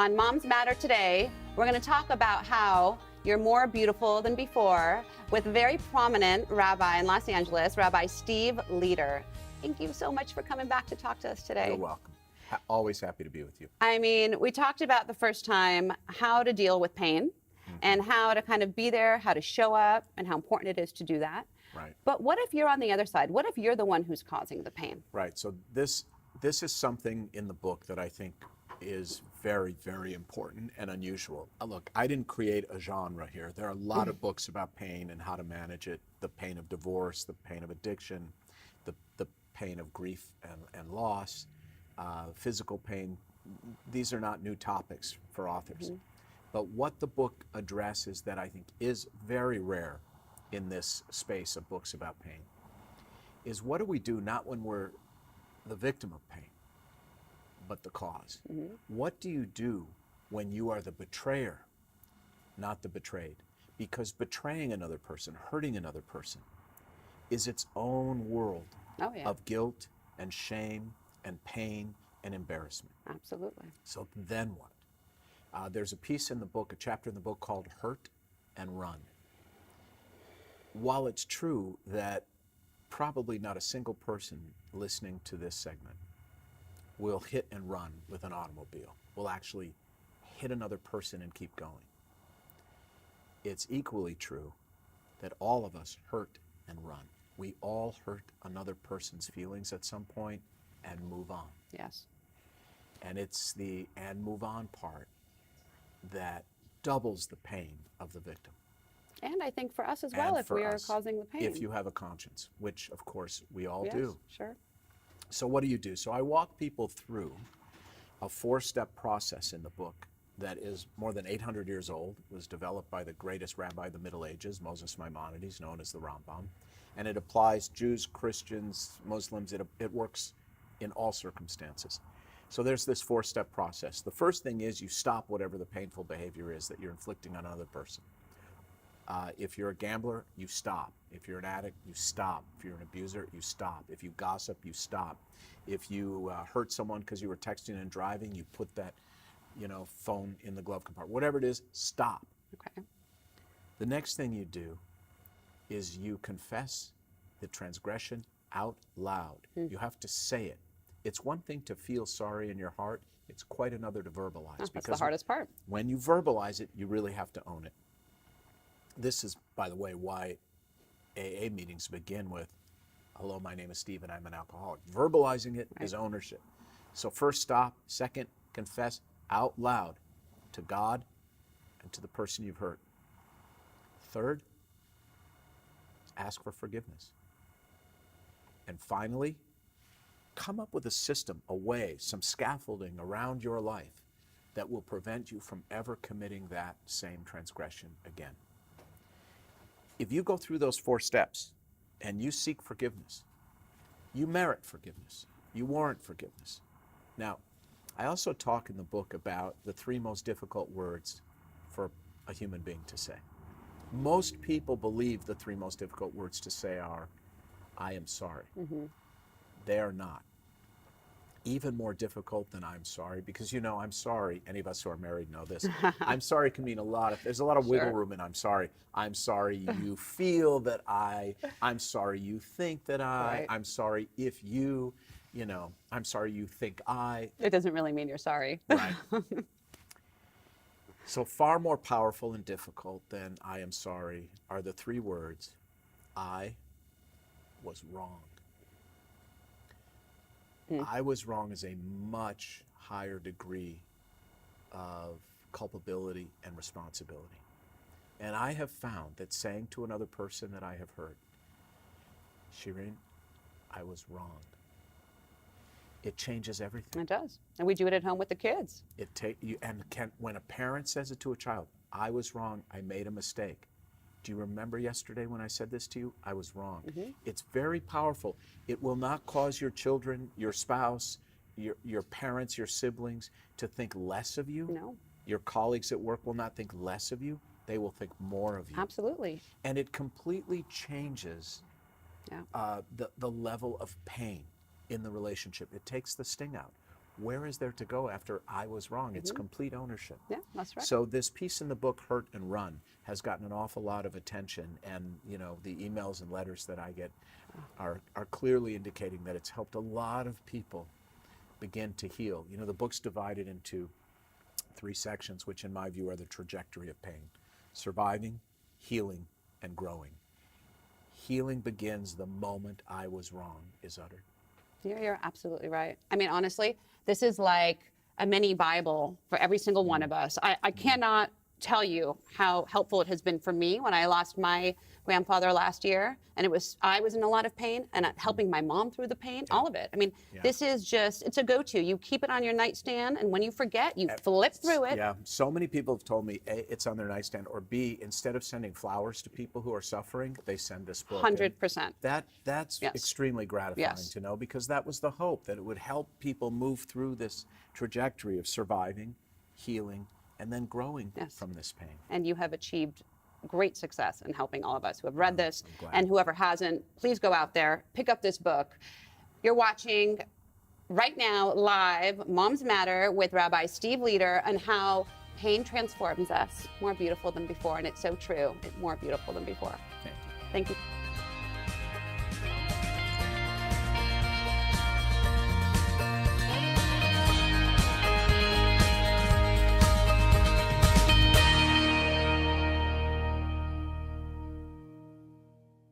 On Moms Matter today, we're going to talk about how you're more beautiful than before with very prominent rabbi in Los Angeles, Rabbi Steve Leder. Thank you so much for coming back to talk to us today. You're welcome. Always happy to be with you. I mean, we talked about the first time how to deal with pain and how to kind of be there, how to show up, and how important it is to do that. Right. But what if you're on the other side? What if you're the one who's causing the pain? Right. So this is something in the book that I think is very, very important and unusual. Look, I didn't create a genre here. There are a lot of books about pain and how to manage it, the pain of divorce, the pain of addiction, the pain of grief and loss, physical pain. These are not new topics for authors. But what the book addresses that I think is very rare in this space of books about pain is what do we do not when we're the victim of pain, but the cause? What do you do when you are the betrayer, not the betrayed? Because betraying another person, hurting another person, is its own world of guilt and shame and pain and embarrassment. Absolutely. So then what? There's a piece in the book, a chapter in the book called Hurt and Run. While it's true that probably not a single person listening to this segment will hit and run with an automobile, will actually hit another person and keep going, it's equally true that all of us hurt and run. We all hurt another person's feelings at some point and move on. Yes. And it's the and move on part that doubles the pain of the victim. And I think for us as well, if we are causing the pain. If you have a conscience, which of course we all yes, do. Sure. So what do you do? So I walk people through a 4-step process in the book that is more than 800 years old, was developed by the greatest rabbi of the Middle Ages, Moses Maimonides, known as the Rambam. And it applies Jews, Christians, Muslims, it works in all circumstances. So there's this 4-step process. The first thing is you stop whatever the painful behavior is that you're inflicting on another person. If you're a gambler, you stop. If you're an addict, you stop. If you're an abuser, you stop. If you gossip, you stop. If you hurt someone because you were texting and driving, you put that, phone in the glove compartment. Whatever it is, stop. Okay. The next thing you do is you confess the transgression out loud. You have to say it. It's one thing to feel sorry in your heart. It's quite another to verbalize. That's the hardest part. When you verbalize it, you really have to own it. This is, by the way, why AA meetings begin with, hello, my name is Steve and I'm an alcoholic. Verbalizing it is ownership. So first stop. Second, confess out loud to God and to the person you've hurt. Third, ask for forgiveness. And finally, come up with a system, a way, some scaffolding around your life that will prevent you from ever committing that same transgression again. If you go through those 4 steps and you seek forgiveness, you merit forgiveness. You warrant forgiveness. Now, I also talk in the book about the 3 most difficult words for a human being to say. Most people believe the 3 most difficult words to say are, I am sorry. They are not. Even more difficult than I'm sorry, because I'm sorry, any of us who are married know this. I'm sorry can mean there's a lot of wiggle room in I'm sorry. I'm sorry you feel that I'm sorry you think that I'm sorry if you, I'm sorry you think I. It doesn't really mean you're sorry. Right. So far more powerful and difficult than I am sorry are the 3 words, I was wrong. I was wrong is a much higher degree of culpability and responsibility. And I have found that saying to another person that I have hurt, Shirin, I was wrong, it changes everything. It does. And we do it at home with the kids. When a parent says it to a child, I was wrong, I made a mistake. Do you remember yesterday when I said this to you? I was wrong. It's very powerful. It will not cause your children, your spouse, your parents, your siblings to think less of you. No. Your colleagues at work will not think less of you. They will think more of you. Absolutely. And it completely changes the level of pain in the relationship. It takes the sting out. where is there to go after I was wrong? It's complete ownership. Yeah, that's right. So this piece in the book, Hurt and Run, has gotten an awful lot of attention, and the emails and letters that I get are clearly indicating that it's helped a lot of people begin to heal. The book's divided into 3 sections, which in my view are the trajectory of pain: surviving, healing, and growing. Healing begins the moment I was wrong is uttered. You're absolutely right. I mean, honestly, this is like a mini Bible for every single one of us. I cannot tell you how helpful it has been for me when I lost my grandfather last year, and I was in a lot of pain, and helping my mom through the pain, all of it. I mean, this is it's a go-to. You keep it on your nightstand, and when you forget, you flip through it. Yeah, so many people have told me, A, it's on their nightstand, or B, instead of sending flowers to people who are suffering, they send this book. 100%. That's extremely gratifying to know, because that was the hope, that it would help people move through this trajectory of surviving, healing, and then growing from this pain. And you have achieved great success in helping all of us who have read this, and whoever hasn't, please go out there, pick up this book. You're watching right now live Moms Matter with Rabbi Steve Leader, and how pain transforms us, more beautiful than before. And it's so true, it's more beautiful than before. Thank you. Thank you.